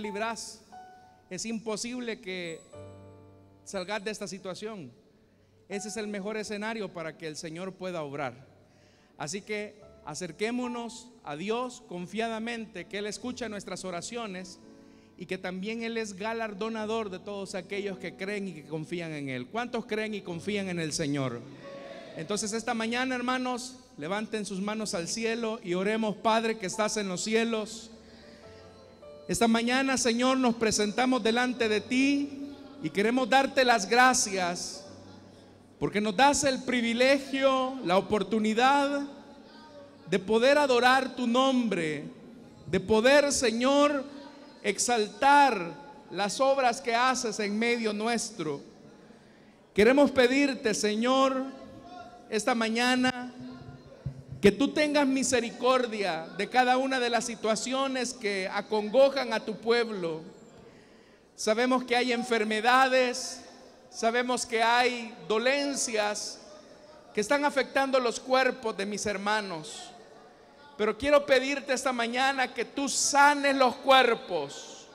librás. Es imposible que salgas de esta situación. Ese es el mejor escenario para que el Señor pueda obrar. Así que acerquémonos a Dios confiadamente, que Él escucha nuestras oraciones y que también Él es galardonador de todos aquellos que creen y que confían en Él. ¿Cuántos creen y confían en el Señor? Entonces esta mañana, hermanos, levanten sus manos al cielo y oremos. Padre que estás en los cielos, esta mañana, Señor, nos presentamos delante de ti y queremos darte las gracias porque nos das el privilegio, la oportunidad de poder adorar tu nombre, de poder, Señor, exaltar las obras que haces en medio nuestro. Queremos pedirte, Señor, esta mañana, que tú tengas misericordia de cada una de las situaciones que acongojan a tu pueblo. Sabemos que hay enfermedades, sabemos que hay dolencias que están afectando los cuerpos de mis hermanos. Pero quiero pedirte esta mañana que tú sanes los cuerpos.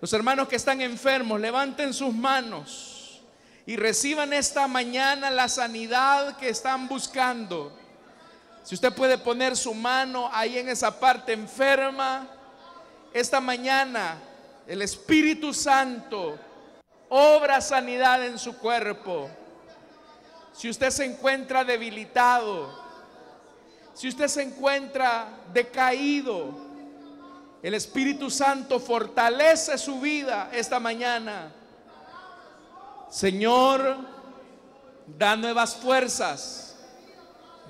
Los hermanos que están enfermos, levanten sus manos y reciban esta mañana la sanidad que están buscando. Si usted puede poner su mano ahí en esa parte enferma, esta mañana el Espíritu Santo obra sanidad en su cuerpo. Si usted se encuentra debilitado, si usted se encuentra decaído, el Espíritu Santo fortalece su vida esta mañana. Señor, da nuevas fuerzas.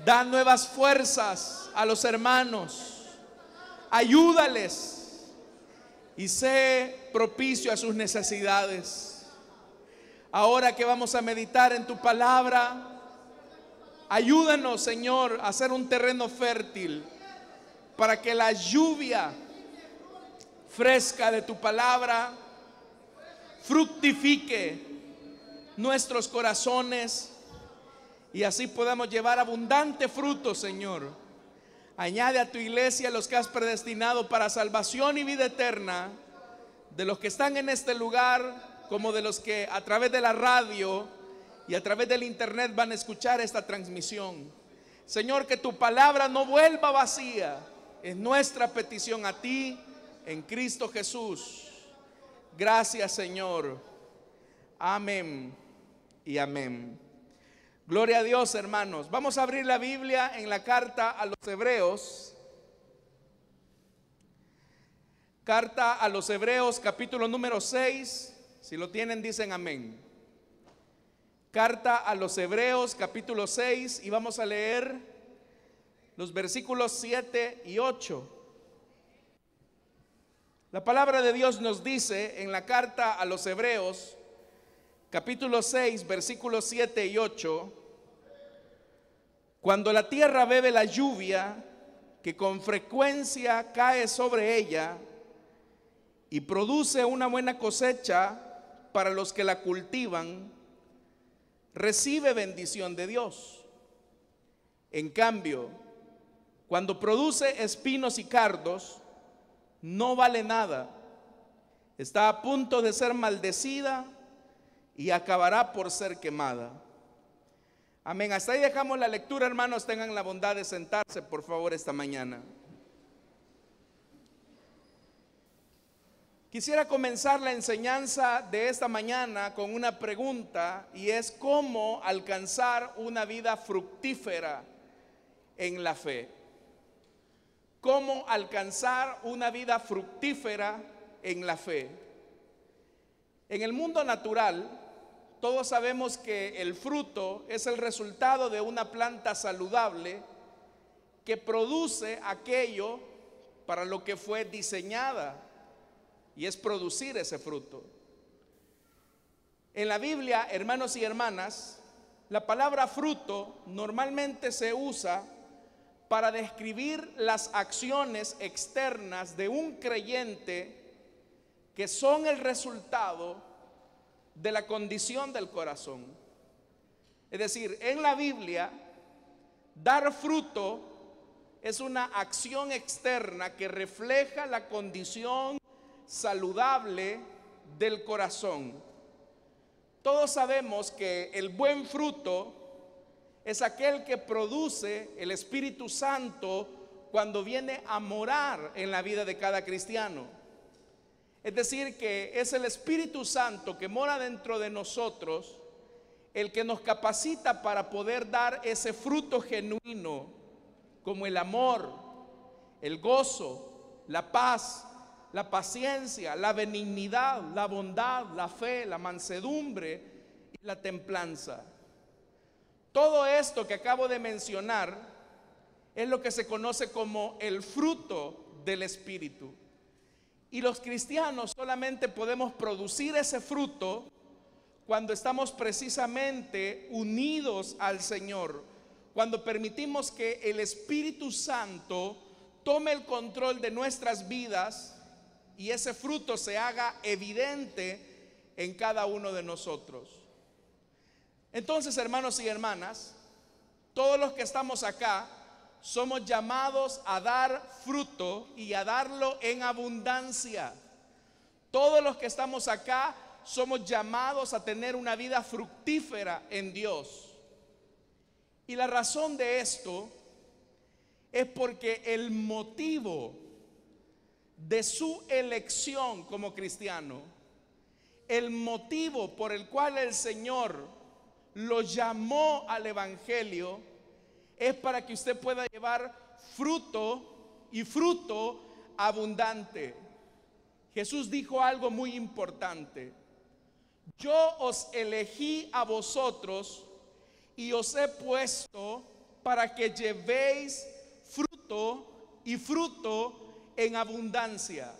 Da nuevas fuerzas a los hermanos. Ayúdales y sé propicio a sus necesidades. Ahora que vamos a meditar en tu palabra, ayúdanos, Señor, a hacer un terreno fértil para que la lluvia fresca de tu palabra fructifique nuestros corazones y así podamos llevar abundante fruto, Señor. Añade a tu iglesia los que has predestinado para salvación y vida eterna, de los que están en este lugar como de los que a través de la radio y a través del internet van a escuchar esta transmisión. Señor, que tu palabra no vuelva vacía. Es nuestra petición a ti en Cristo Jesús. Gracias, Señor. Amén y amén. Gloria a Dios, hermanos. Vamos a abrir la Biblia en la carta a los Hebreos. Carta a los Hebreos, capítulo número 6. Si lo tienen, dicen amén. Carta a los Hebreos, capítulo 6. Y vamos a leer los versículos 7 y 8. La palabra de Dios nos dice en la carta a los Hebreos, capítulo 6, versículos 7 y 8: cuando la tierra bebe la lluvia que con frecuencia cae sobre ella y produce una buena cosecha para los que la cultivan, recibe bendición de Dios. En cambio, cuando produce espinos y cardos, no vale nada. Está a punto de ser maldecida y acabará por ser quemada. Amén. Hasta ahí dejamos la lectura, hermanos. Tengan la bondad de sentarse, por favor, esta mañana. Quisiera comenzar la enseñanza de esta mañana con una pregunta, y es: ¿cómo alcanzar una vida fructífera en la fe? ¿Cómo alcanzar una vida fructífera en la fe? En el mundo natural, todos sabemos que el fruto es el resultado de una planta saludable que produce aquello para lo que fue diseñada, y es producir ese fruto. En la Biblia, hermanos y hermanas, la palabra fruto normalmente se usa para describir las acciones externas de un creyente que son el resultado de la condición del corazón. Es decir, en la Biblia, dar fruto es una acción externa que refleja la condición saludable del corazón. Todos sabemos que el buen fruto es aquel que produce el Espíritu Santo cuando viene a morar en la vida de cada cristiano. Es decir, que es el Espíritu Santo que mora dentro de nosotros el que nos capacita para poder dar ese fruto genuino, como el amor, el gozo, la paz, la paciencia, la benignidad, la bondad, la fe, la mansedumbre y la templanza. Todo esto que acabo de mencionar es lo que se conoce como el fruto del Espíritu. Y los cristianos solamente podemos producir ese fruto cuando estamos precisamente unidos al Señor, cuando permitimos que el Espíritu Santo tome el control de nuestras vidas y ese fruto se haga evidente en cada uno de nosotros. Entonces, hermanos y hermanas, todos los que estamos acá somos llamados a dar fruto y a darlo en abundancia. Todos los que estamos acá somos llamados a tener una vida fructífera en Dios. Y la razón de esto es porque el motivo de su elección como cristiano, el motivo por el cual el Señor lo llamó al Evangelio, es para que usted pueda llevar fruto y fruto abundante. Jesús dijo algo muy importante: yo os elegí a vosotros y os he puesto para que llevéis fruto y fruto en abundancia.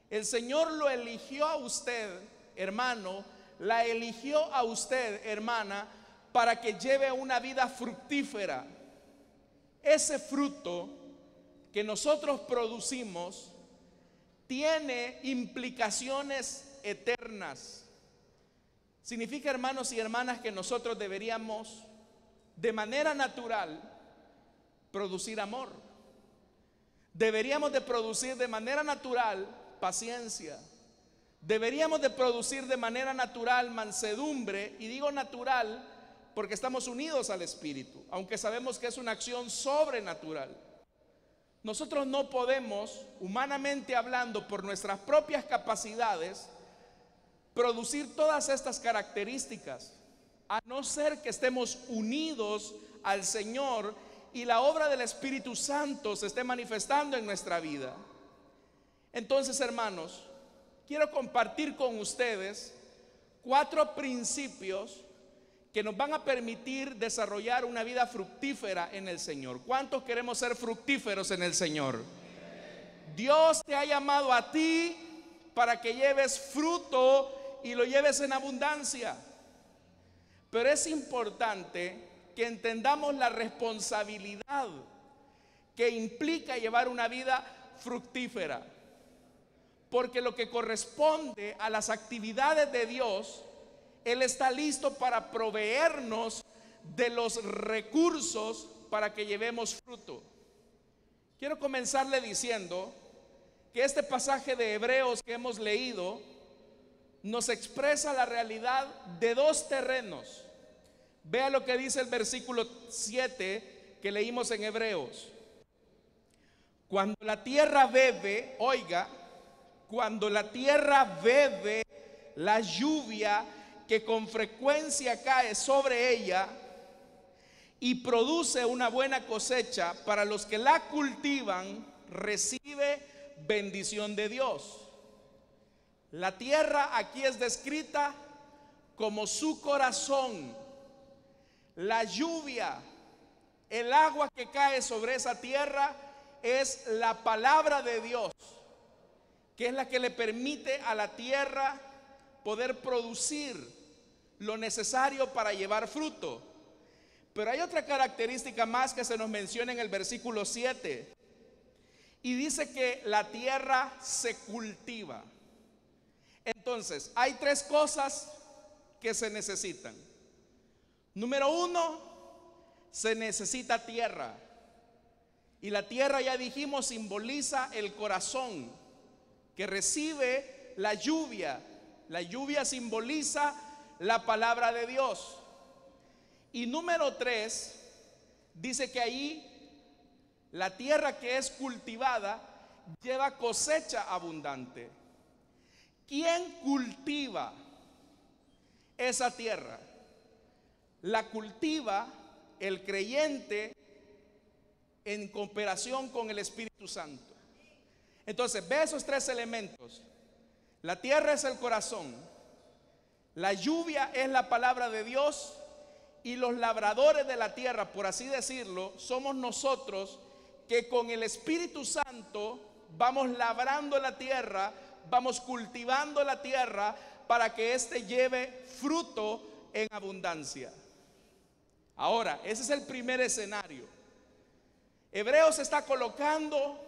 El Señor lo eligió a usted, hermano, la eligió a usted, hermana, para que lleve una vida fructífera. Ese fruto que nosotros producimos tiene implicaciones eternas. Significa, hermanos y hermanas, que nosotros deberíamos de manera natural producir amor. Deberíamos de producir de manera natural paciencia. Deberíamos de producir de manera natural mansedumbre. Y digo natural porque estamos unidos al Espíritu, aunque sabemos que es una acción sobrenatural. Nosotros no podemos, humanamente hablando, por nuestras propias capacidades, producir todas estas características, a no ser que estemos unidos al Señor y la obra del Espíritu Santo se esté manifestando en nuestra vida. Entonces, hermanos, quiero compartir con ustedes 4 principios que nos van a permitir desarrollar una vida fructífera en el Señor. ¿Cuántos queremos ser fructíferos en el Señor? Dios te ha llamado a ti para que lleves fruto y lo lleves en abundancia. Pero es importante que entendamos la responsabilidad que implica llevar una vida fructífera. Porque lo que corresponde a las actividades de Dios, Él está listo para proveernos de los recursos para que llevemos fruto. Quiero comenzarle diciendo que este pasaje de Hebreos que hemos leído nos expresa la realidad de 2 terrenos. Vea lo que dice el versículo 7 que leímos en Hebreos. Cuando la tierra bebe, oiga, cuando la tierra bebe la lluvia que con frecuencia cae sobre ella y produce una buena cosecha, para los que la cultivan, recibe bendición de Dios. La tierra aquí es descrita como su corazón. La lluvia, el agua que cae sobre esa tierra, es la palabra de Dios, que es la que le permite a la tierra poder producir lo necesario para llevar fruto. Pero hay otra característica más que se nos menciona en el versículo 7, y dice que la tierra se cultiva. Entonces, hay 3 cosas que se necesitan. Número 1, se necesita tierra. Y la tierra, ya dijimos, simboliza el corazón, que recibe la lluvia. La lluvia simboliza la palabra de Dios. Y número 3, dice que ahí la tierra que es cultivada lleva cosecha abundante. ¿Quién cultiva esa tierra? La cultiva el creyente en cooperación con el Espíritu Santo. Entonces, ve esos 3 elementos. La tierra es el corazón, la lluvia es la palabra de Dios, y los labradores de la tierra, por así decirlo, somos nosotros que con el Espíritu Santo vamos labrando la tierra, vamos cultivando la tierra para que éste lleve fruto en abundancia. Ahora, ese es el primer escenario. Hebreos está colocando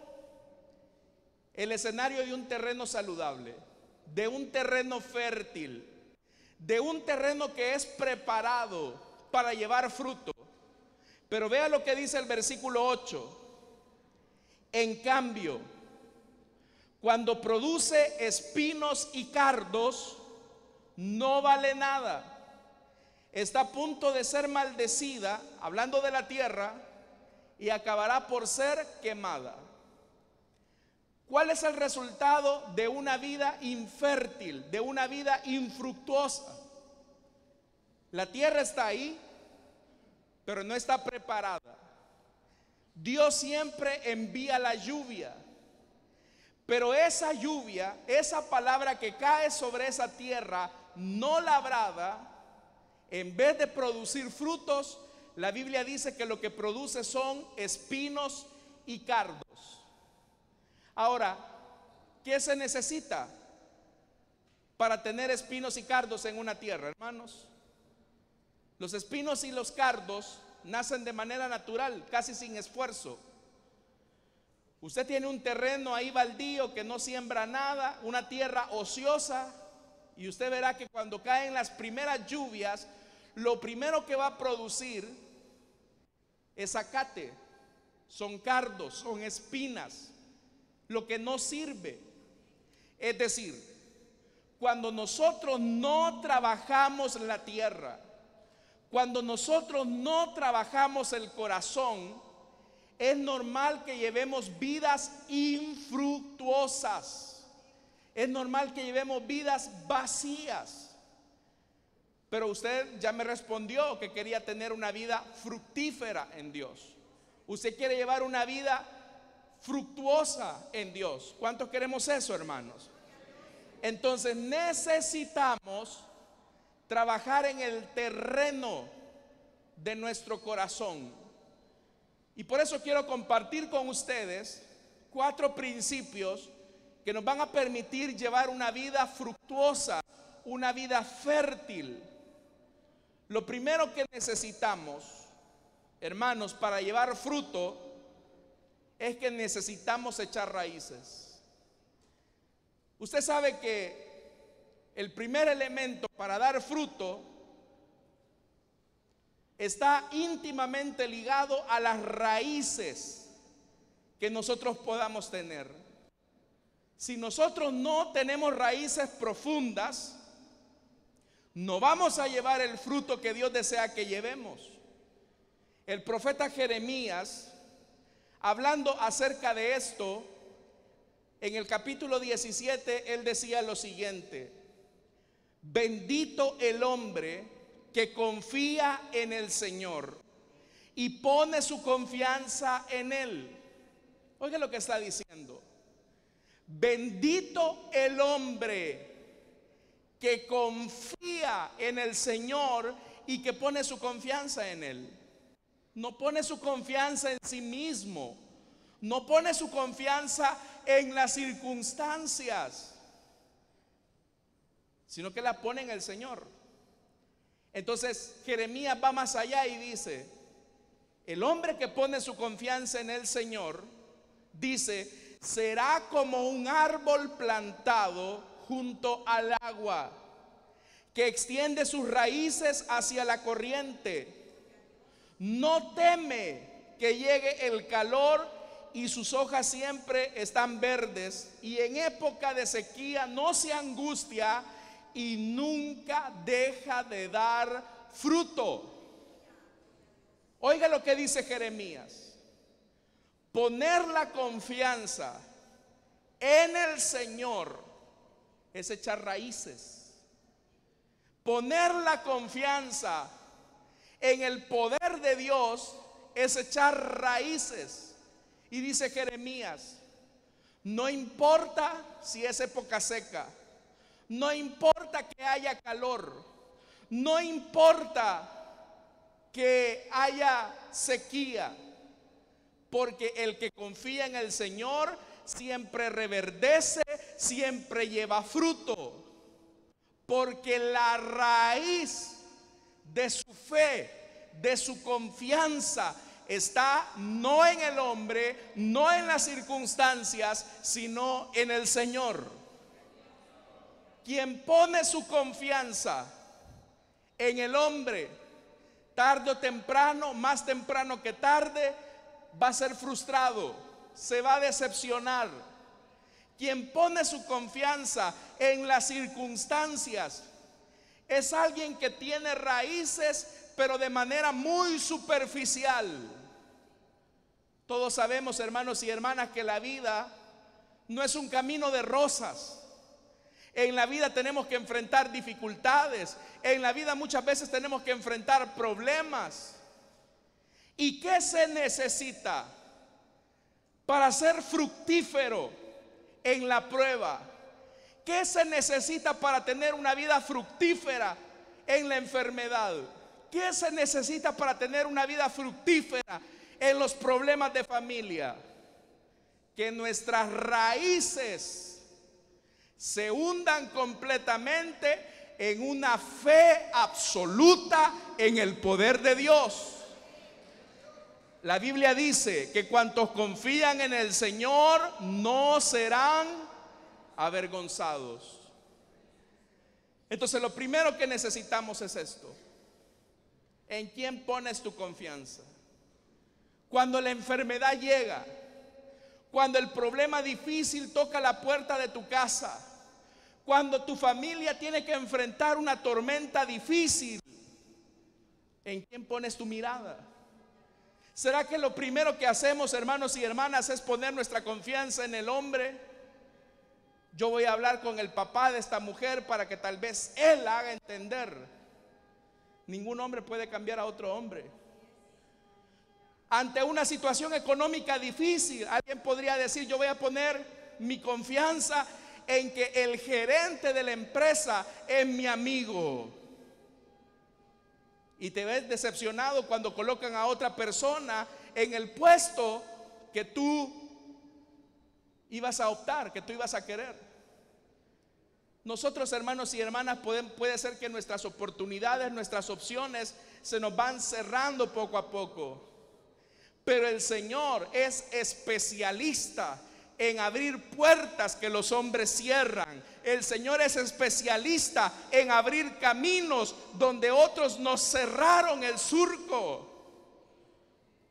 el escenario de un terreno saludable, de un terreno fértil, de un terreno que es preparado para llevar fruto. Pero vea lo que dice el versículo 8. En cambio, cuando produce espinos y cardos, no vale nada. Está a punto de ser maldecida, hablando de la tierra, y acabará por ser quemada. ¿Cuál es el resultado de una vida infértil, de una vida infructuosa? La tierra está ahí, pero no está preparada. Dios siempre envía la lluvia, pero esa lluvia, esa palabra que cae sobre esa tierra no labrada, en vez de producir frutos, la Biblia dice que lo que produce son espinos y cardos. Ahora, ¿qué se necesita para tener espinos y cardos en una tierra, hermanos? Los espinos y los cardos nacen de manera natural, casi sin esfuerzo. Usted tiene un terreno ahí baldío que no siembra nada, una tierra ociosa, y usted verá que cuando caen las primeras lluvias, lo primero que va a producir es zacate, son cardos, son espinas, lo que no sirve. Es decir, cuando nosotros no trabajamos la tierra, cuando nosotros no trabajamos el corazón, es normal que llevemos vidas infructuosas. Es normal que llevemos vidas vacías. Pero usted ya me respondió que quería tener una vida fructífera en Dios. Usted quiere llevar una vida fructuosa en Dios. ¿Cuántos queremos eso, hermanos? Entonces necesitamos trabajar en el terreno de nuestro corazón. Y por eso quiero compartir con ustedes 4 principios que nos van a permitir llevar una vida fructuosa, una vida fértil. Lo primero que necesitamos, hermanos, para llevar fruto, es que necesitamos echar raíces. Usted sabe que el primer elemento para dar fruto está íntimamente ligado a las raíces que nosotros podamos tener. Si nosotros no tenemos raíces profundas, no vamos a llevar el fruto que Dios desea que llevemos. El profeta Jeremías, hablando acerca de esto, en el capítulo 17, él decía lo siguiente: bendito el hombre que confía en el Señor y pone su confianza en Él. Oiga lo que está diciendo. Bendito el hombre que confía en el Señor y que pone su confianza en Él. No pone su confianza en sí mismo, no pone su confianza en las circunstancias, sino que la pone en el Señor. Entonces Jeremías va más allá y dice: el hombre que pone su confianza en el Señor, dice, será como un árbol plantado junto al agua, que extiende sus raíces hacia la corriente. No teme que llegue el calor y sus hojas siempre están verdes, y en época de sequía no se angustia y nunca deja de dar fruto. Oiga lo que dice Jeremías: poner la confianza en el Señor es echar raíces. Poner la confianza en el poder de Dios es echar raíces. Y dice Jeremías: no importa si es época seca, no importa que haya calor, no importa que haya sequía, porque el que confía en el Señor siempre reverdece, siempre lleva fruto, porque la raíz de su fe, de su confianza, está no en el hombre, no en las circunstancias, sino en el Señor. Quien pone su confianza en el hombre, tarde o temprano, más temprano que tarde, va a ser frustrado, se va a decepcionar. Quien pone su confianza en las circunstancias es alguien que tiene raíces, pero de manera muy superficial. Todos sabemos, hermanos y hermanas, que la vida no es un camino de rosas. En la vida tenemos que enfrentar dificultades. En la vida muchas veces tenemos que enfrentar problemas. ¿Y qué se necesita para ser fructífero en la prueba? ¿Qué se necesita para tener una vida fructífera en la enfermedad? ¿Qué se necesita para tener una vida fructífera en los problemas de familia? Que nuestras raíces se hundan completamente en una fe absoluta en el poder de Dios. La Biblia dice que cuantos confían en el Señor no serán avergonzados. Entonces lo primero que necesitamos es esto: ¿en quién pones tu confianza? Cuando la enfermedad llega, cuando el problema difícil toca la puerta de tu casa, cuando tu familia tiene que enfrentar una tormenta difícil, ¿en quién pones tu mirada? ¿Será que lo primero que hacemos, hermanos y hermanas, es poner nuestra confianza en el hombre? Yo voy a hablar con el papá de esta mujer para que tal vez él la haga entender. Ningún hombre puede cambiar a otro hombre. Ante una situación económica difícil, alguien podría decir: yo voy a poner mi confianza en que el gerente de la empresa es mi amigo. Y te ves decepcionado cuando colocan a otra persona en el puesto que tú ibas a optar, que tú ibas a querer. Nosotros, hermanos y hermanas, puede ser que nuestras oportunidades, nuestras opciones se nos van cerrando poco a poco. Pero el Señor es especialista en abrir puertas que los hombres cierran. El Señor es especialista en abrir caminos donde otros nos cerraron el surco.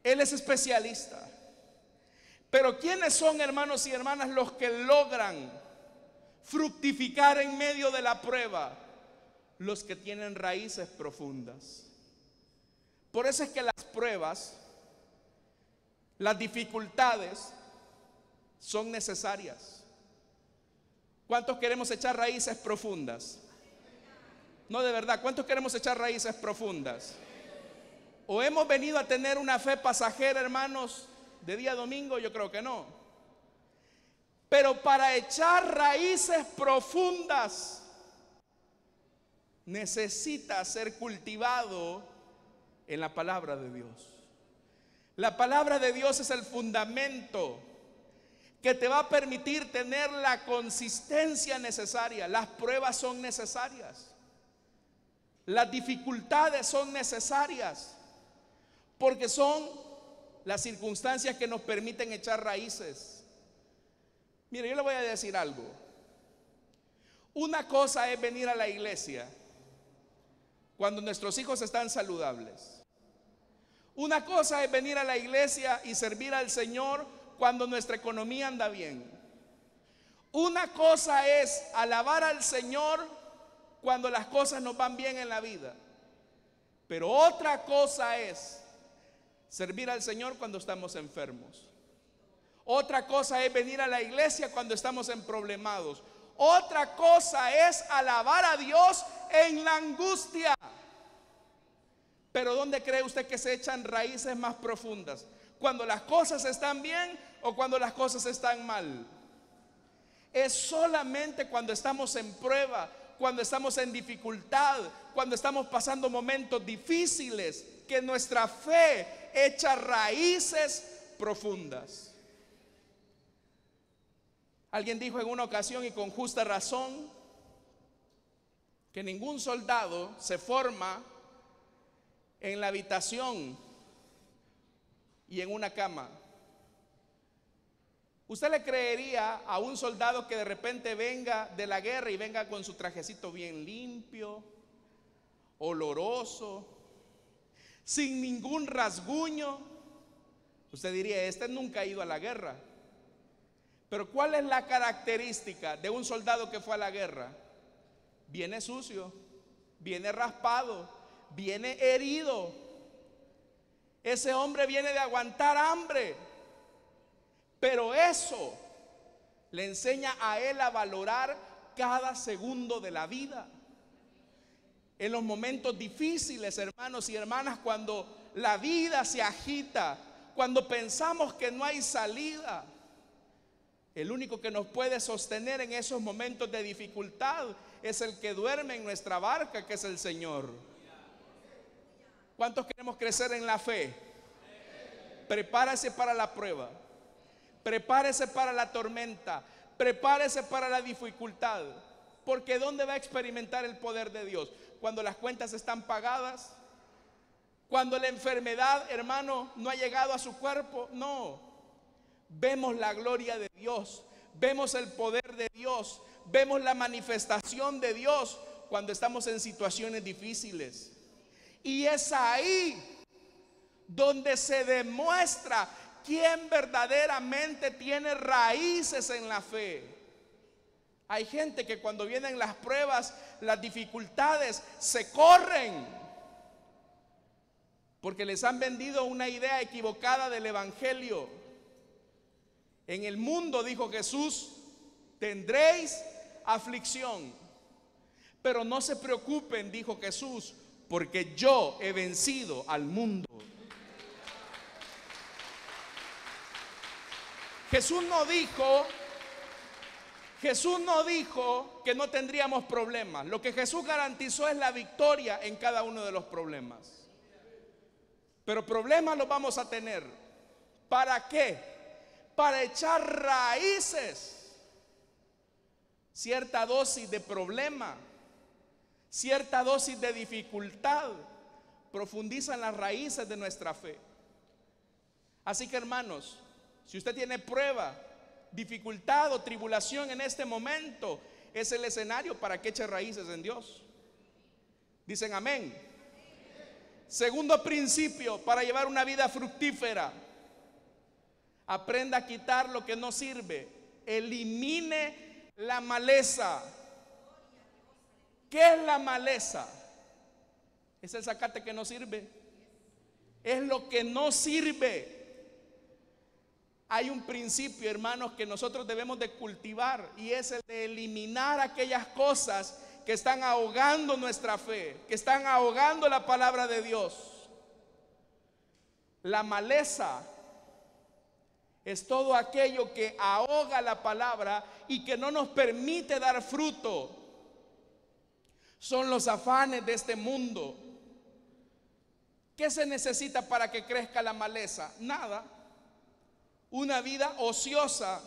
Él es especialista. Pero ¿quiénes son, hermanos y hermanas, los que logran fructificar en medio de la prueba? Los que tienen raíces profundas. Por eso es que las pruebas, las dificultades son necesarias. ¿Cuántos queremos echar raíces profundas? No, de verdad, ¿cuántos queremos echar raíces profundas? ¿O hemos venido a tener una fe pasajera, hermanos, de día domingo? Yo creo que no. Pero para echar raíces profundas necesita ser cultivado en la palabra de Dios. La palabra de Dios es el fundamento que te va a permitir tener la consistencia necesaria. Las pruebas son necesarias. Las dificultades son necesarias, porque son las circunstancias que nos permiten echar raíces. Mire, yo le voy a decir algo. Una cosa es venir a la iglesia cuando nuestros hijos están saludables. Una cosa es venir a la iglesia y servir al Señor cuando nuestra economía anda bien. Una cosa es alabar al Señor cuando las cosas nos van bien en la vida. Pero otra cosa es servir al Señor cuando estamos enfermos. Otra cosa es venir a la iglesia cuando estamos emproblemados. Otra cosa es alabar a Dios en la angustia. Pero ¿dónde cree usted que se echan raíces más profundas? ¿Cuando las cosas están bien o cuando las cosas están mal? Es solamente cuando estamos en prueba, cuando estamos en dificultad, cuando estamos pasando momentos difíciles, que nuestra fe echa raíces profundas. Alguien dijo en una ocasión, y con justa razón, que ningún soldado se forma en la habitación y en una cama. ¿Usted le creería a un soldado que de repente venga de la guerra y venga con su trajecito bien limpio, oloroso, sin ningún rasguño? Usted diría, este nunca ha ido a la guerra. Pero ¿cuál es la característica de un soldado que fue a la guerra? Viene sucio, viene raspado, viene herido. Ese hombre viene de aguantar hambre. Pero eso le enseña a él a valorar cada segundo de la vida. En los momentos difíciles, hermanos y hermanas, cuando la vida se agita, cuando pensamos que no hay salida, el único que nos puede sostener en esos momentos de dificultad es el que duerme en nuestra barca, que es el Señor. ¿Cuántos queremos crecer en la fe? Prepárese para la prueba, prepárese para la tormenta, prepárese para la dificultad. Porque ¿dónde va a experimentar el poder de Dios? Cuando las cuentas están pagadas, cuando la enfermedad, hermano, no ha llegado a su cuerpo. No. Vemos la gloria de Dios, vemos el poder de Dios, vemos la manifestación de Dios cuando estamos en situaciones difíciles. Y es ahí donde se demuestra quién verdaderamente tiene raíces en la fe. Hay gente que cuando vienen las pruebas, las dificultades, se corren porque les han vendido una idea equivocada del evangelio. En el mundo, dijo Jesús, tendréis aflicción, pero no se preocupen, dijo Jesús, porque yo he vencido al mundo. Jesús no dijo que no tendríamos problemas. Lo que Jesús garantizó es la victoria en cada uno de los problemas. Pero problemas los vamos a tener. ¿Para qué? Para echar raíces. Cierta dosis de problema, cierta dosis de dificultad profundizan las raíces de nuestra fe. Así que, hermanos, si usted tiene prueba, dificultad o tribulación en este momento, es el escenario para que eche raíces en Dios. Dicen amén. Segundo principio para llevar una vida fructífera: aprenda a quitar lo que no sirve. Elimine la maleza. ¿Qué es la maleza? Es el zacate que no sirve. Es lo que no sirve. Hay un principio, hermanos, que nosotros debemos de cultivar, y es el de eliminar aquellas cosas que están ahogando nuestra fe, que están ahogando la palabra de Dios. La maleza es todo aquello que ahoga la palabra y que no nos permite dar fruto. Son los afanes de este mundo. ¿Qué se necesita para que crezca la maleza? Nada. Una vida ociosa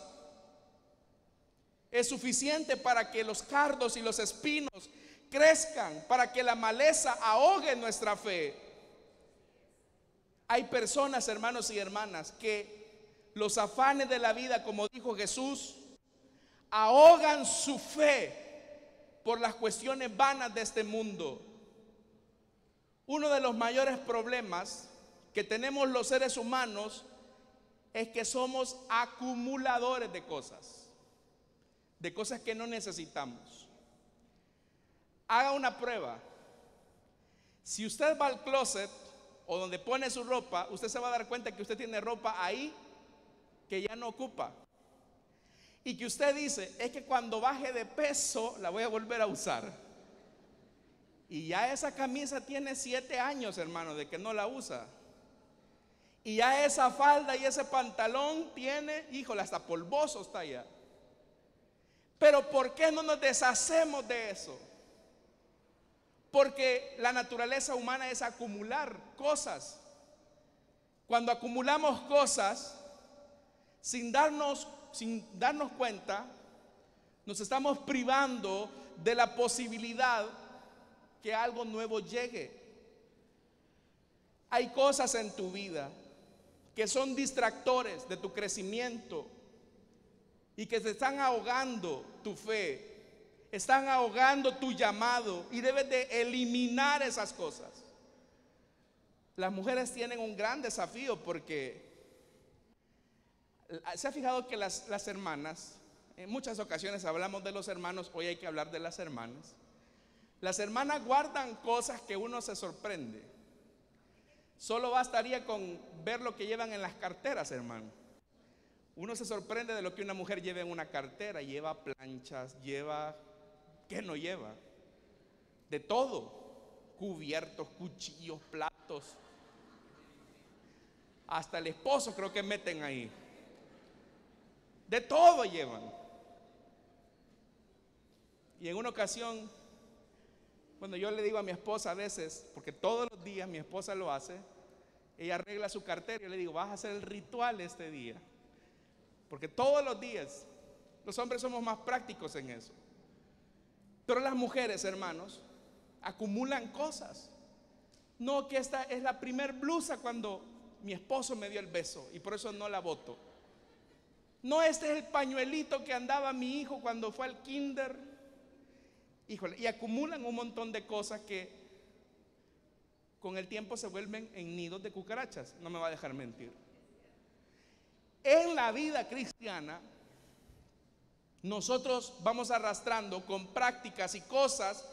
es suficiente para que los cardos y los espinos crezcan, para que la maleza ahogue nuestra fe. Hay personas, hermanos y hermanas, que los afanes de la vida, como dijo Jesús, ahogan su fe por las cuestiones vanas de este mundo. Uno de los mayores problemas que tenemos los seres humanos es que somos acumuladores de cosas que no necesitamos. Haga una prueba. Si usted va al closet o donde pone su ropa, usted se va a dar cuenta que usted tiene ropa ahí que ya no ocupa. Y que usted dice, es que cuando baje de peso la voy a volver a usar. Y ya esa camisa tiene 7 años, hermano, de que no la usa. Y ya esa falda y ese pantalón tiene, híjole, hasta polvoso está ya. Pero ¿por qué no nos deshacemos de eso? Porque la naturaleza humana es acumular cosas. Cuando acumulamos cosas sin darnos cuenta, nos estamos privando de la posibilidad que algo nuevo llegue. Hay cosas en tu vida que son distractores de tu crecimiento y que te están ahogando tu fe, están ahogando tu llamado, y debes de eliminar esas cosas. Las mujeres tienen un gran desafío porque se ha fijado que las hermanas, en muchas ocasiones hablamos de los hermanos, hoy hay que hablar de las hermanas. Las hermanas guardan cosas que uno se sorprende. Solo bastaría con ver lo que llevan en las carteras, hermano. Uno se sorprende de lo que una mujer lleva en una cartera. Lleva planchas, ¿qué no lleva? De todo. Cubiertos, cuchillos, platos. Hasta el esposo creo que meten ahí. De todo llevan. Y en una ocasión, cuando yo le digo a mi esposa a veces, porque todos los días mi esposa lo hace, ella arregla su cartera, y yo le digo, vas a hacer el ritual este día. Porque todos los días, los hombres somos más prácticos en eso. Pero las mujeres, hermanos, acumulan cosas. No, que esta es la primer blusa cuando mi esposo me dio el beso y por eso no la boto. No, este es el pañuelito que andaba mi hijo cuando fue al kinder. Híjole, y acumulan un montón de cosas que con el tiempo se vuelven en nidos de cucarachas. No me va a dejar mentir. En la vida cristiana, nosotros vamos arrastrando con prácticas y cosas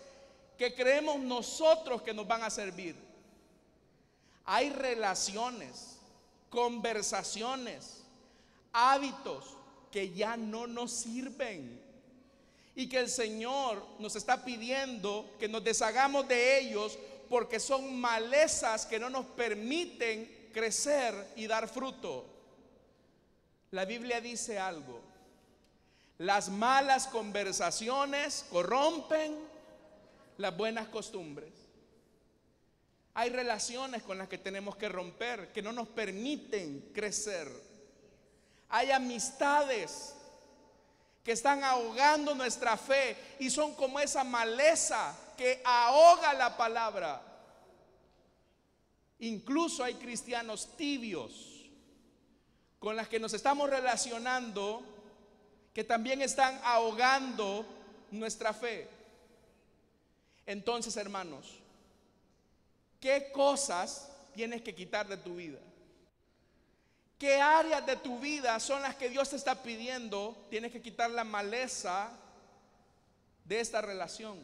que creemos nosotros que nos van a servir. Hay relaciones, conversaciones, hábitos que ya no nos sirven y que el Señor nos está pidiendo que nos deshagamos de ellos, porque son malezas que no nos permiten crecer y dar fruto. La Biblia dice algo: las malas conversaciones corrompen las buenas costumbres. Hay relaciones con las que tenemos que romper, que no nos permiten crecer. Hay amistades que están ahogando nuestra fe y son como esa maleza que ahoga la palabra. Incluso hay cristianos tibios con las que nos estamos relacionando, que también están ahogando nuestra fe. Entonces, hermanos, ¿qué cosas tienes que quitar de tu vida? ¿Qué áreas de tu vida son las que Dios te está pidiendo? Tienes que quitar la maleza de esta relación.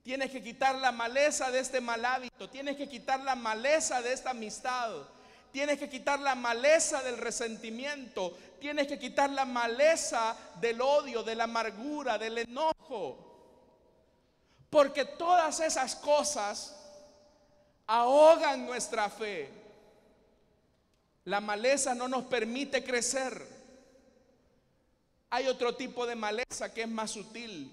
Tienes que quitar la maleza de este mal hábito. Tienes que quitar la maleza de esta amistad. Tienes que quitar la maleza del resentimiento. Tienes que quitar la maleza del odio, de la amargura, del enojo. Porque todas esas cosas ahogan nuestra fe. La maleza no nos permite crecer. Hay otro tipo de maleza que es más sutil,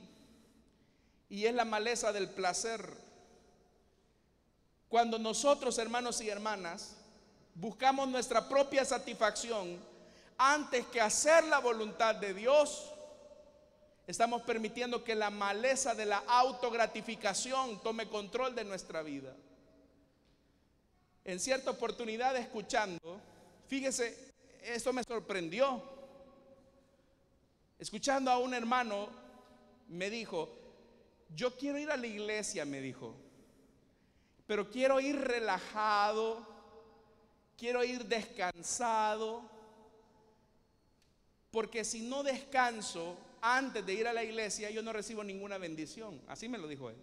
y es la maleza del placer. Cuando nosotros, hermanos y hermanas, buscamos nuestra propia satisfacción antes que hacer la voluntad de Dios, estamos permitiendo que la maleza de la autogratificación tome control de nuestra vida. En cierta oportunidad, escuchando, fíjese, esto me sorprendió. Escuchando a un hermano, me dijo: yo quiero ir a la iglesia, me dijo, pero quiero ir relajado, quiero ir descansado, porque si no descanso antes de ir a la iglesia, yo no recibo ninguna bendición. Así me lo dijo él.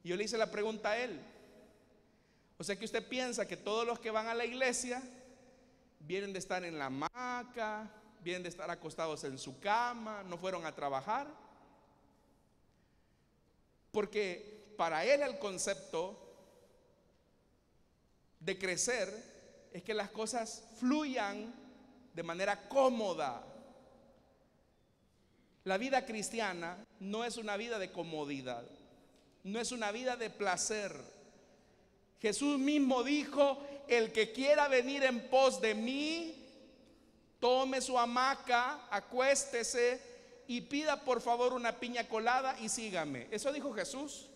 Y yo le hice la pregunta a él: o sea que usted piensa que todos los que van a la iglesia vienen de estar en la hamaca, vienen de estar acostados en su cama, no fueron a trabajar. Porque para él el concepto de crecer es que las cosas fluyan de manera cómoda. La vida cristiana no es una vida de comodidad, no es una vida de placer. Jesús mismo dijo: el que quiera venir en pos de mí, tome su hamaca, acuéstese y pida por favor una piña colada y sígame. ¿Eso dijo Jesús?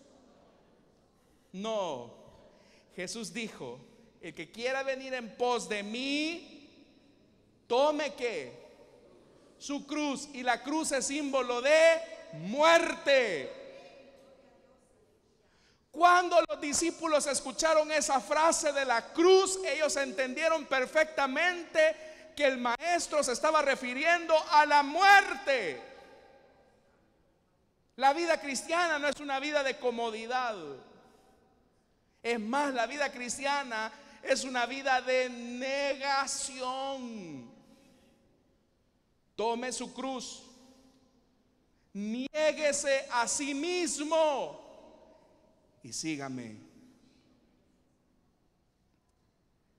No. Jesús dijo: el que quiera venir en pos de mí, tome ¿qué? Su cruz. Y la cruz es símbolo de muerte. Cuando los discípulos escucharon esa frase de la cruz, ellos entendieron perfectamente que el maestro se estaba refiriendo a la muerte. La vida cristiana no es una vida de comodidad. Es más, la vida cristiana es una vida de negación. Tome su cruz, niéguese a sí mismo y sígame.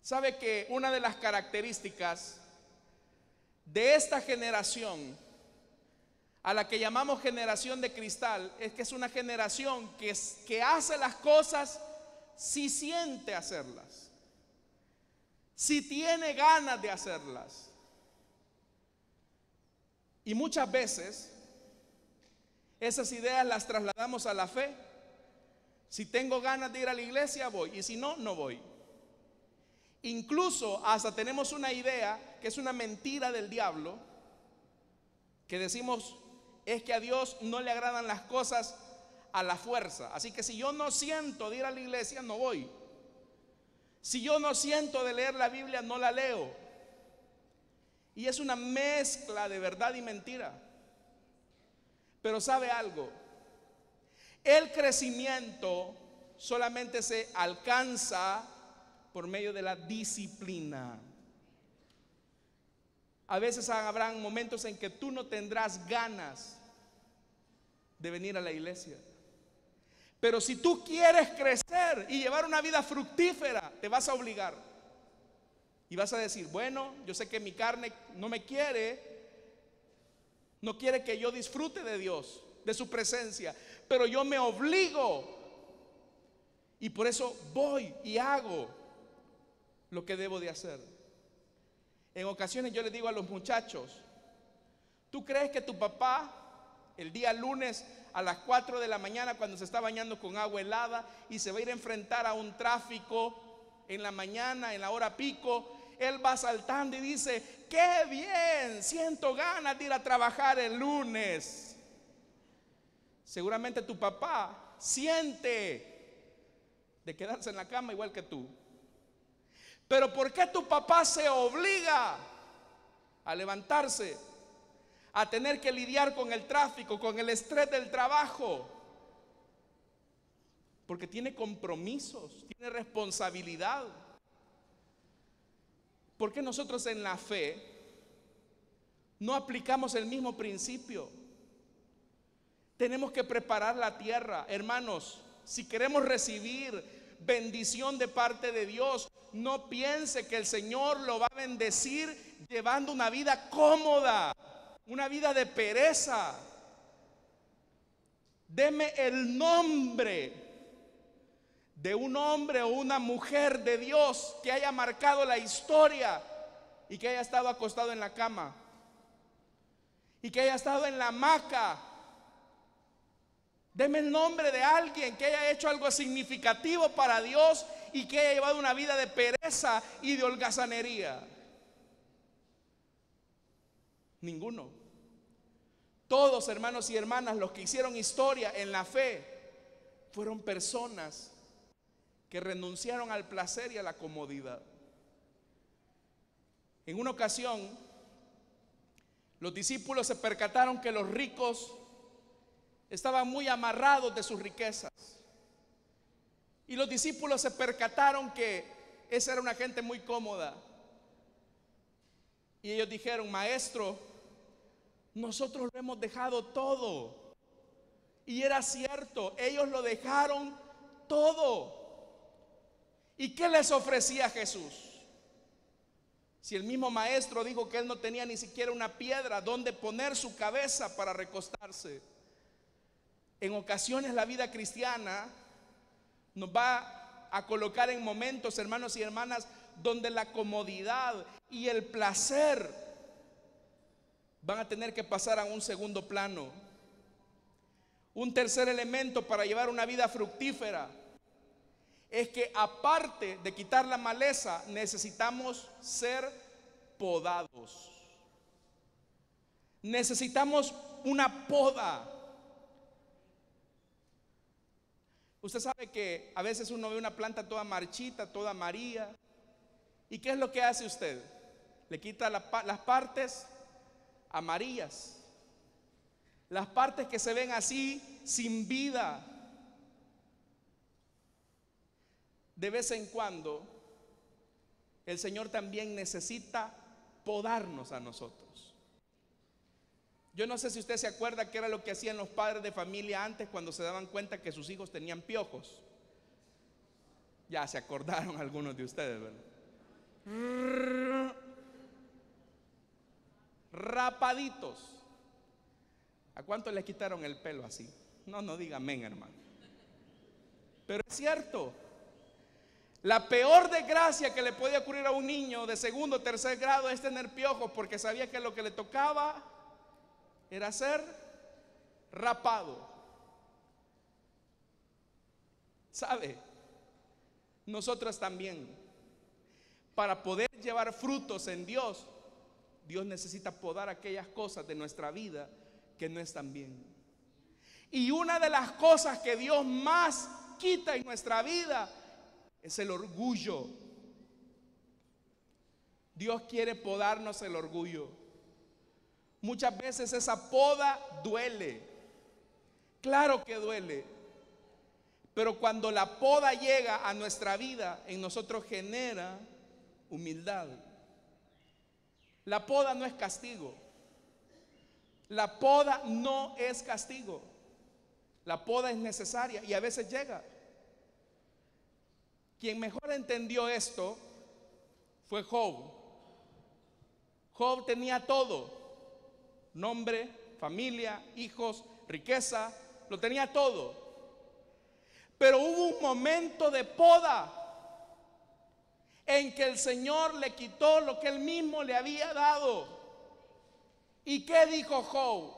¿Sabe que una de las características de esta generación, a la que llamamos generación de cristal, es que es una generación que hace las cosas si siente hacerlas, si tiene ganas de hacerlas? Y muchas veces esas ideas las trasladamos a la fe. Si tengo ganas de ir a la iglesia, voy, y si no, no voy. Incluso hasta tenemos una idea que es una mentira del diablo, que decimos es que a Dios no le agradan las cosas a la fuerza. Así que si yo no siento de ir a la iglesia, no voy. Si yo no siento de leer la Biblia, no la leo. Y es una mezcla de verdad y mentira. Pero ¿sabe algo? El crecimiento solamente se alcanza por medio de la disciplina. A veces habrán momentos en que tú no tendrás ganas de venir a la iglesia. Pero si tú quieres crecer y llevar una vida fructífera, te vas a obligar. Y vas a decir: bueno, yo sé que mi carne no me quiere, no quiere que yo disfrute de Dios, de su presencia, pero yo me obligo. Y por eso voy y hago lo que debo de hacer. En ocasiones yo les digo a los muchachos: ¿tú crees que tu papá el día lunes a las 4 de la mañana, cuando se está bañando con agua helada y se va a ir a enfrentar a un tráfico en la mañana, en la hora pico, él va saltando y dice: qué bien, siento ganas de ir a trabajar el lunes? Seguramente tu papá siente de quedarse en la cama igual que tú. Pero ¿por qué tu papá se obliga a levantarse, a tener que lidiar con el tráfico, con el estrés del trabajo? Porque tiene compromisos, tiene responsabilidad. ¿Por qué nosotros en la fe no aplicamos el mismo principio? Tenemos que preparar la tierra, hermanos. Si queremos recibir bendición de parte de Dios, no piense que el Señor lo va a bendecir llevando una vida cómoda, una vida de pereza. Deme el nombre de un hombre o una mujer de Dios que haya marcado la historia y que haya estado acostado en la cama y que haya estado en la hamaca. Deme el nombre de alguien que haya hecho algo significativo para Dios y que haya llevado una vida de pereza y de holgazanería. Ninguno. Todos, hermanos y hermanas, los que hicieron historia en la fe fueron personas que renunciaron al placer y a la comodidad. En una ocasión, los discípulos se percataron que los ricos estaban muy amarrados de sus riquezas. Y los discípulos se percataron que esa era una gente muy cómoda. Y ellos dijeron: maestro, nosotros lo hemos dejado todo. Y era cierto, ellos lo dejaron todo. ¿Y qué les ofrecía Jesús? Si el mismo maestro dijo que él no tenía ni siquiera una piedra donde poner su cabeza para recostarse. En ocasiones la vida cristiana nos va a colocar en momentos, hermanos y hermanas, donde la comodidad y el placer van a tener que pasar a un segundo plano. Un tercer elemento para llevar una vida fructífera es que, aparte de quitar la maleza, necesitamos ser podados. Necesitamos una poda. Usted sabe que a veces uno ve una planta toda marchita, toda amarilla. ¿Y qué es lo que hace usted? Le quita las partes amarillas, las partes que se ven así sin vida. De vez en cuando el Señor también necesita podarnos a nosotros. Yo no sé si usted se acuerda qué era lo que hacían los padres de familia antes cuando se daban cuenta que sus hijos tenían piojos. Ya se acordaron algunos de ustedes, ¿verdad? Rapaditos. ¿A cuántos les quitaron el pelo así? No diga amén, hermano. Pero es cierto. La peor desgracia que le podía ocurrir a un niño de segundo o tercer grado es tener piojos, porque sabía que lo que le tocaba era ser rapado. ¿Sabe? Nosotros también, para poder llevar frutos en Dios, Dios necesita podar aquellas cosas de nuestra vida que no están bien. Y una de las cosas que Dios más quita en nuestra vida es el orgullo. Dios quiere podarnos el orgullo. Muchas veces esa poda duele. Claro que duele. Pero cuando la poda llega a nuestra vida, en nosotros genera humildad. La poda no es castigo. La poda no es castigo. La poda es necesaria y a veces llega. Quien mejor entendió esto fue Job. Job tenía todo: nombre, familia, hijos, riqueza, lo tenía todo. Pero hubo un momento de poda en que el Señor le quitó lo que él mismo le había dado. ¿Y qué dijo Job?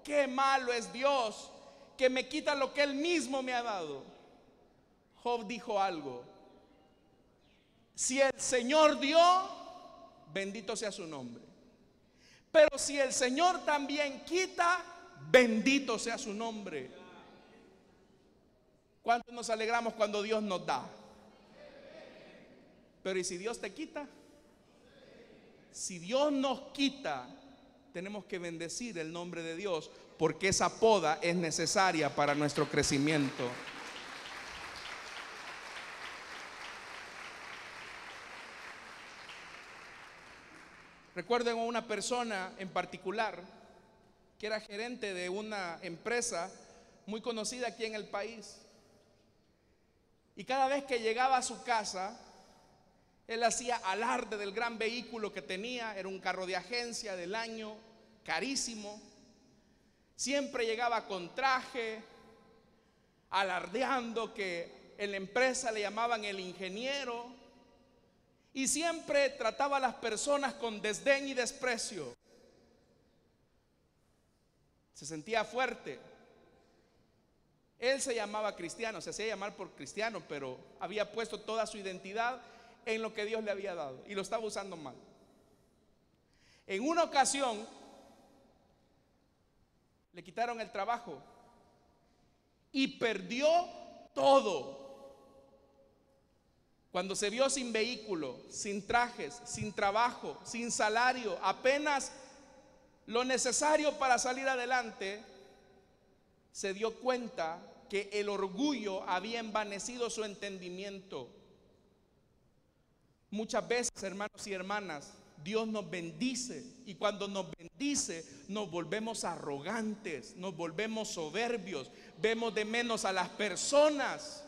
Qué malo es Dios que me quita lo que él mismo me ha dado. Job dijo algo: si el Señor dio, bendito sea su nombre. Pero si el Señor también quita, bendito sea su nombre. ¿Cuántos nos alegramos cuando Dios nos da? Pero ¿y si Dios te quita? Si Dios nos quita, tenemos que bendecir el nombre de Dios, porque esa poda es necesaria para nuestro crecimiento. Recuerden a una persona en particular que era gerente de una empresa muy conocida aquí en el país. Y cada vez que llegaba a su casa, él hacía alarde del gran vehículo que tenía. Era un carro de agencia del año, carísimo. Siempre llegaba con traje, alardeando que en la empresa le llamaban el ingeniero. Y siempre trataba a las personas con desdén y desprecio. Se sentía fuerte. Él se llamaba cristiano, se hacía llamar por cristiano, pero había puesto toda su identidad en lo que Dios le había dado y lo estaba usando mal. En una ocasión le quitaron el trabajo y perdió todo. Cuando se vio sin vehículo, sin trajes, sin trabajo, sin salario, apenas lo necesario para salir adelante, se dio cuenta que el orgullo había envanecido su entendimiento. Muchas veces, hermanos y hermanas, Dios nos bendice, y cuando nos bendice nos volvemos arrogantes, nos volvemos soberbios, vemos de menos a las personas,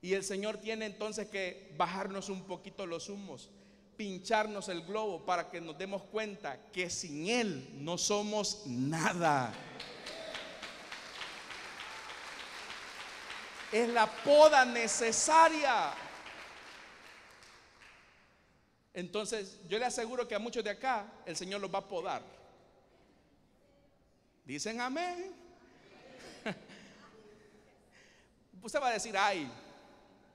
y el Señor tiene entonces que bajarnos un poquito los humos, pincharnos el globo para que nos demos cuenta que sin Él no somos nada. Es la poda necesaria. Entonces yo le aseguro que a muchos de acá el Señor los va a podar. Dicen amén. Usted va a decir ay,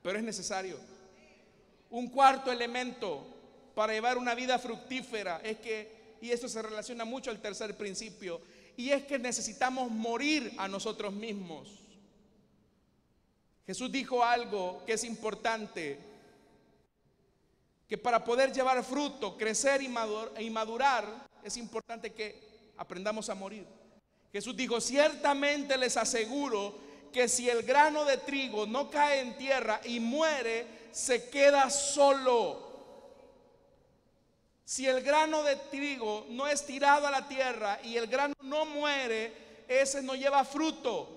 pero es necesario. Un cuarto elemento para llevar una vida fructífera es que, y esto se relaciona mucho al tercer principio, y es que necesitamos morir a nosotros mismos. Jesús dijo algo que es importante, que para poder llevar fruto, crecer y madurar, es importante que aprendamos a morir. Jesús dijo: ciertamente les aseguro que si el grano de trigo no cae en tierra y muere, se queda solo. Si el grano de trigo no es tirado a la tierra y el grano no muere, ese no lleva fruto.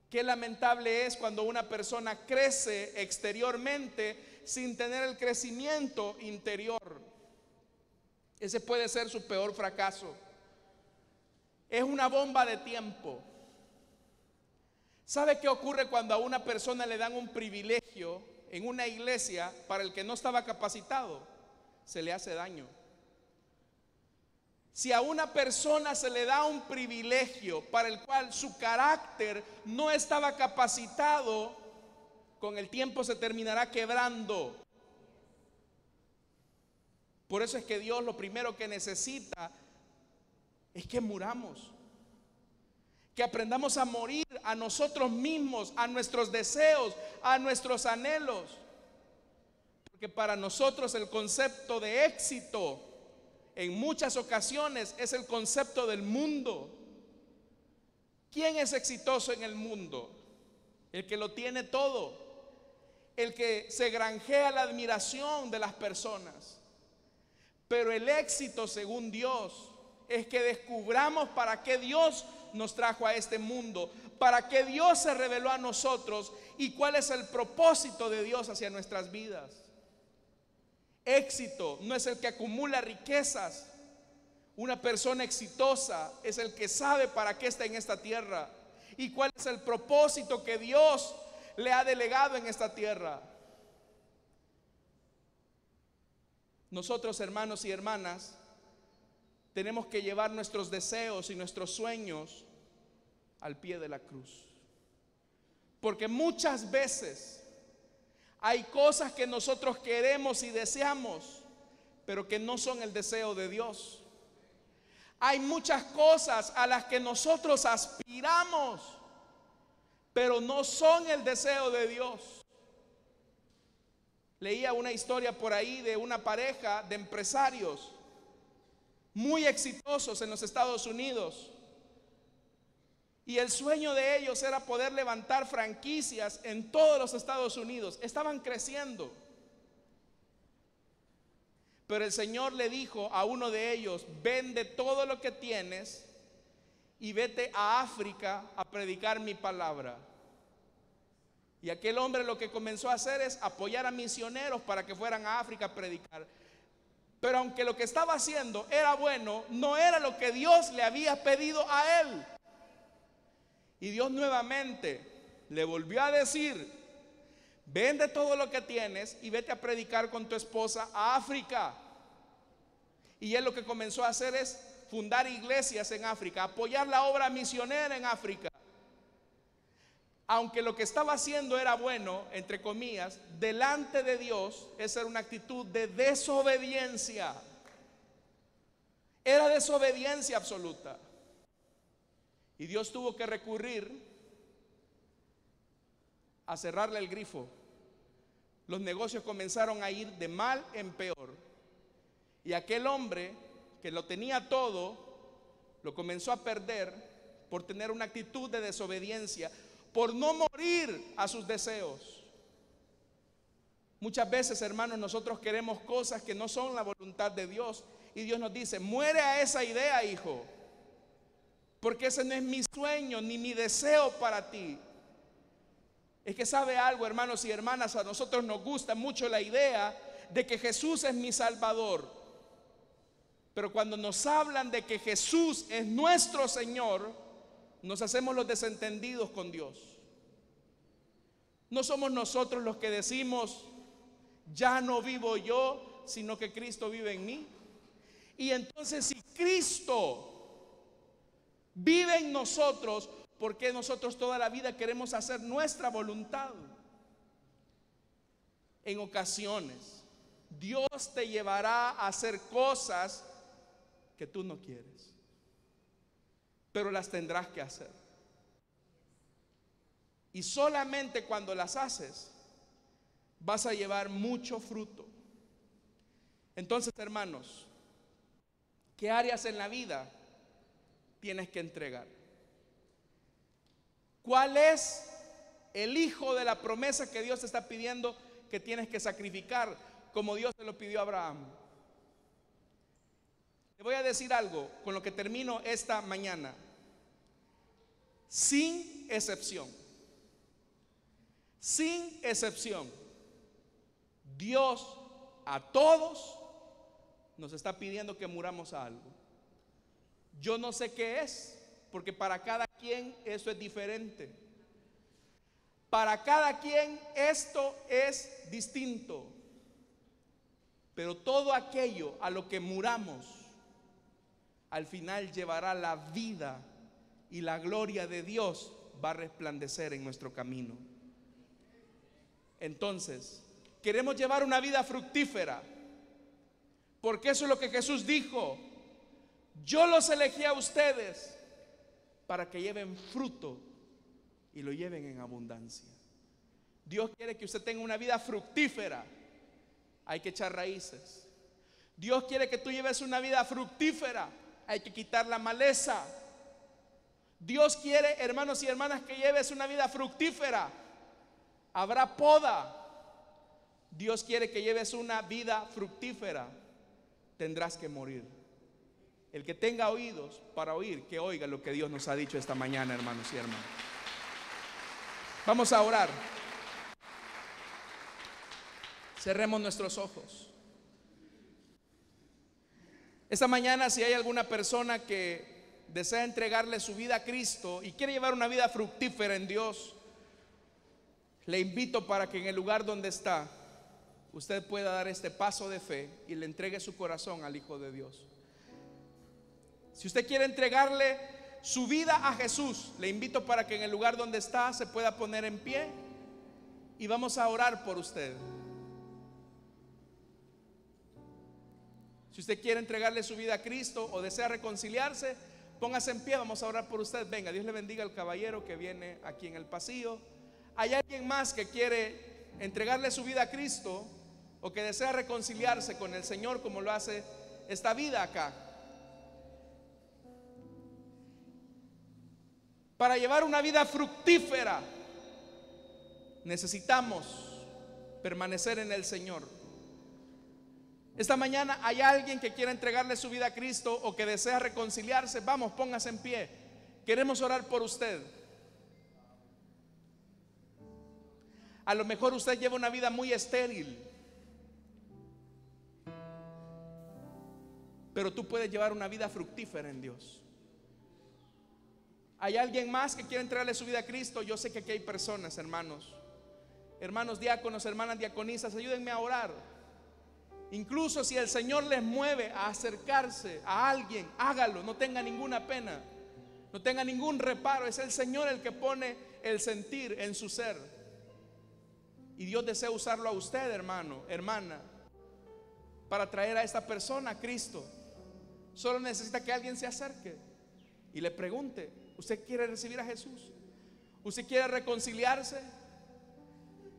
Qué lamentable es cuando una persona crece exteriormente sin tener el crecimiento interior. Ese puede ser su peor fracaso. Es una bomba de tiempo. ¿Sabe qué ocurre cuando a una persona le dan un privilegio en una iglesia para el que no estaba capacitado? Se le hace daño. Si a una persona se le da un privilegio para el cual su carácter no estaba capacitado, con el tiempo se terminará quebrando. Por eso es que Dios lo primero que necesita es que muramos, que aprendamos a morir a nosotros mismos, a nuestros deseos, a nuestros anhelos. Porque para nosotros el concepto de éxito en muchas ocasiones es el concepto del mundo. ¿Quién es exitoso en el mundo? El que lo tiene todo, el que se granjea la admiración de las personas. Pero el éxito, según Dios, es que descubramos para qué Dios nos trajo a este mundo, para qué Dios se reveló a nosotros y cuál es el propósito de Dios hacia nuestras vidas. Éxito no es el que acumula riquezas. Una persona exitosa es el que sabe para qué está en esta tierra y cuál es el propósito que Dios le ha delegado en esta tierra. Nosotros, hermanos y hermanas, tenemos que llevar nuestros deseos y nuestros sueños al pie de la cruz. Porque muchas veces hay cosas que nosotros queremos y deseamos, pero que no son el deseo de Dios. Hay muchas cosas a las que nosotros aspiramos, pero no son el deseo de Dios. Leía una historia por ahí de una pareja de empresarios muy exitosos en los Estados Unidos. Y el sueño de ellos era poder levantar franquicias en todos los Estados Unidos. Estaban creciendo. Pero el Señor le dijo a uno de ellos: vende todo lo que tienes y vete a África a predicar mi palabra. Y aquel hombre lo que comenzó a hacer es apoyar a misioneros para que fueran a África a predicar. Pero aunque lo que estaba haciendo era bueno, no era lo que Dios le había pedido a él. Y Dios nuevamente le volvió a decir: vende todo lo que tienes y vete a predicar con tu esposa a África. Y él lo que comenzó a hacer es fundar iglesias en África, apoyar la obra misionera en África. Aunque lo que estaba haciendo era bueno, entre comillas, delante de Dios, esa era una actitud de desobediencia. Era desobediencia absoluta. Y Dios tuvo que recurrir a cerrarle el grifo. Los negocios comenzaron a ir de mal en peor. Y aquel hombre que lo tenía todo, lo comenzó a perder por tener una actitud de desobediencia, por no morir a sus deseos. Muchas veces, hermanos, nosotros queremos cosas que no son la voluntad de Dios. Y Dios nos dice: muere a esa idea, hijo, porque ese no es mi sueño ni mi deseo para ti. Es que sabe algo, hermanos y hermanas, a nosotros nos gusta mucho la idea de que Jesús es mi Salvador. Pero cuando nos hablan de que Jesús es nuestro Señor, nos hacemos los desentendidos con Dios. No somos nosotros los que decimos: ya no vivo yo, sino que Cristo vive en mí. Y entonces, si Cristo vive en nosotros, ¿por qué nosotros toda la vida queremos hacer nuestra voluntad? En ocasiones Dios te llevará a hacer cosas que tú no quieres, pero las tendrás que hacer. Y solamente cuando las haces vas a llevar mucho fruto. Entonces, hermanos, ¿qué áreas en la vida tienes que entregar? ¿Cuál es el hijo de la promesa que Dios te está pidiendo que tienes que sacrificar, como Dios se lo pidió a Abraham? Te voy a decir algo con lo que termino esta mañana. Sin excepción, Dios a todos nos está pidiendo que muramos a algo. Yo no sé qué es, porque para cada quien eso es diferente. Para cada quien esto es distinto. Pero todo aquello a lo que muramos, al final llevará la vida, y la gloria de Dios va a resplandecer en nuestro camino. Entonces, queremos llevar una vida fructífera, porque eso es lo que Jesús dijo: yo los elegí a ustedes para que lleven fruto y lo lleven en abundancia. Dios quiere que usted tenga una vida fructífera. Hay que echar raíces. Dios quiere que tú lleves una vida fructífera. Hay que quitar la maleza. Dios quiere, hermanos y hermanas, que lleves una vida fructífera. Habrá poda. Dios quiere que lleves una vida fructífera. Tendrás que morir. El que tenga oídos para oír, que oiga lo que Dios nos ha dicho esta mañana, hermanos y hermanas. Vamos a orar. Cerremos nuestros ojos. Esta mañana, si hay alguna persona que desea entregarle su vida a Cristo y quiere llevar una vida fructífera en Dios, le invito para que en el lugar donde está usted pueda dar este paso de fe y le entregue su corazón al Hijo de Dios. Si usted quiere entregarle su vida a Jesús, le invito para que en el lugar donde está se pueda poner en pie y vamos a orar por usted. Si usted quiere entregarle su vida a Cristo o desea reconciliarse, póngase en pie, vamos a orar por usted. Venga, Dios le bendiga al caballero que viene aquí en el pasillo. ¿Hay alguien más que quiere entregarle su vida a Cristo o que desea reconciliarse con el Señor como lo hace esta vida acá? Para llevar una vida fructífera necesitamos permanecer en el Señor. Esta mañana hay alguien que quiere entregarle su vida a Cristo o que desea reconciliarse. Vamos, póngase en pie. Queremos orar por usted. A lo mejor usted lleva una vida muy estéril, pero tú puedes llevar una vida fructífera en Dios. ¿Hay alguien más que quiere entregarle su vida a Cristo? Yo sé que aquí hay personas, hermanos diáconos, hermanas diaconisas, ayúdenme a orar. Incluso si el Señor les mueve a acercarse a alguien, hágalo, no tenga ninguna pena, no tenga ningún reparo. Es el Señor el que pone el sentir en su ser. Y Dios desea usarlo a usted, hermano, hermana, para traer a esta persona a Cristo. Solo necesita que alguien se acerque y le pregunte: ¿usted quiere recibir a Jesús? ¿Usted quiere reconciliarse?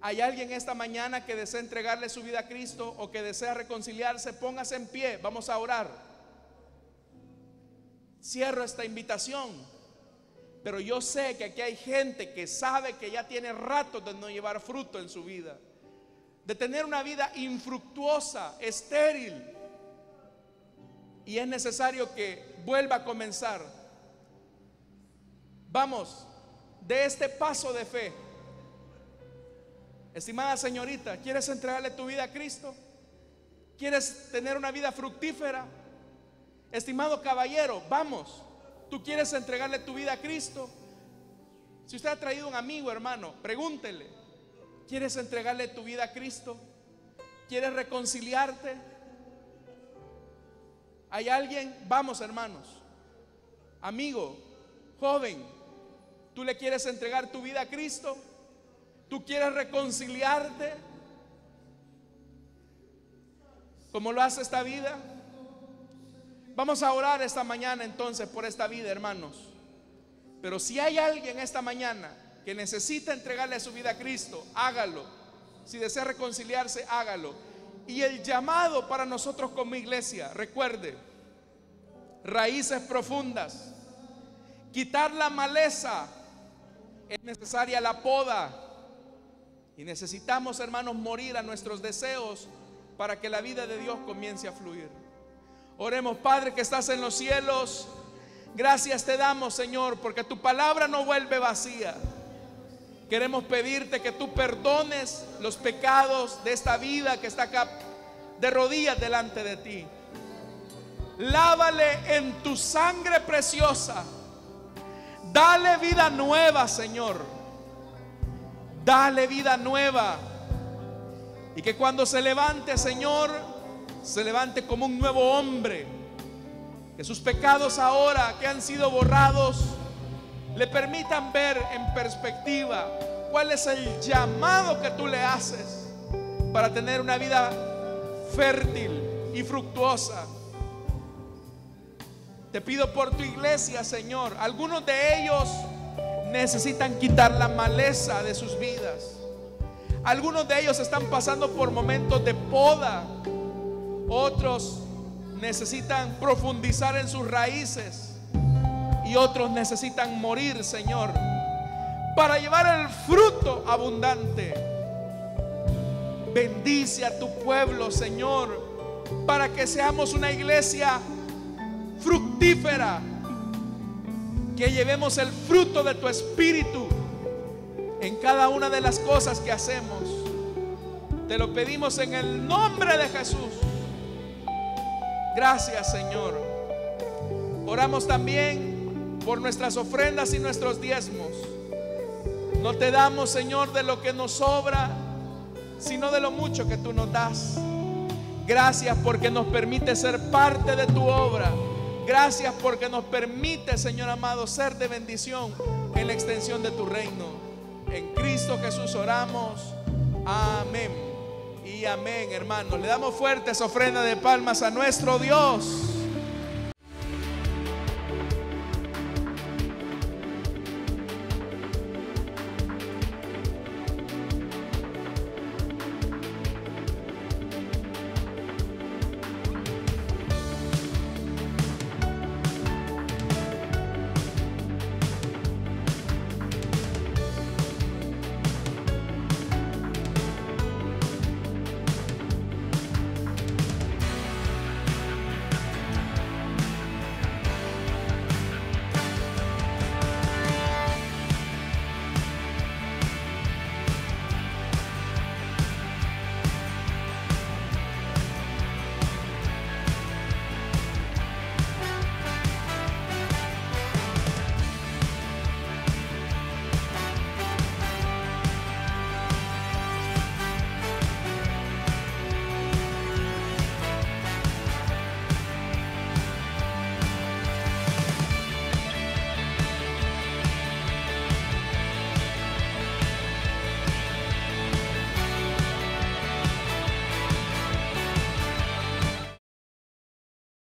¿Hay alguien esta mañana que desea entregarle su vida a Cristo o que desea reconciliarse? Póngase en pie, vamos a orar. Cierro esta invitación, pero yo sé que aquí hay gente que sabe que ya tiene rato de no llevar fruto en su vida, de tener una vida infructuosa, estéril, y es necesario que vuelva a comenzar. Vamos, de este paso de fe. Estimada señorita, ¿quieres entregarle tu vida a Cristo? ¿Quieres tener una vida fructífera? Estimado caballero, vamos, ¿tú quieres entregarle tu vida a Cristo? Si usted ha traído un amigo, hermano, pregúntele, ¿quieres entregarle tu vida a Cristo? ¿Quieres reconciliarte? ¿Hay alguien? Vamos, hermanos. Amigo, joven, ¿tú le quieres entregar tu vida a Cristo? ¿Tú quieres reconciliarte? ¿Cómo lo hace esta vida? Vamos a orar esta mañana entonces por esta vida, hermanos. Pero si hay alguien esta mañana que necesita entregarle su vida a Cristo, hágalo. Si desea reconciliarse, hágalo. Y el llamado para nosotros como iglesia, recuerde, raíces profundas, quitar la maleza, es necesaria la poda. Y necesitamos, hermanos, morir a nuestros deseos para que la vida de Dios comience a fluir. Oremos. Padre que estás en los cielos, gracias te damos, Señor, porque tu palabra no vuelve vacía. Queremos pedirte que tú perdones los pecados de esta vida que está acá de rodillas delante de ti. Lávale en tu sangre preciosa. Dale vida nueva, Señor. Dale vida nueva. Y que cuando se levante, Señor, se levante como un nuevo hombre. Que sus pecados ahora que han sido borrados le permitan ver en perspectiva cuál es el llamado que tú le haces para tener una vida fértil y fructuosa. Te pido por tu iglesia, Señor. Algunos de ellos necesitan quitar la maleza de sus vidas. Algunos de ellos están pasando por momentos de poda. Otros necesitan profundizar en sus raíces. Y otros necesitan morir, Señor, para llevar el fruto abundante. Bendice a tu pueblo, Señor, para que seamos una iglesia fructífera, que llevemos el fruto de tu espíritu en cada una de las cosas que hacemos. Te lo pedimos en el nombre de Jesús. Gracias, Señor. Oramos también por nuestras ofrendas y nuestros diezmos. No te damos, Señor, de lo que nos sobra, sino de lo mucho que tú nos das. Gracias porque nos permite ser parte de tu obra. Gracias porque nos permite, Señor amado, ser de bendición en la extensión de tu reino. En Cristo Jesús oramos. Amén y amén, hermanos. Le damos fuertes ofrendas de palmas a nuestro Dios.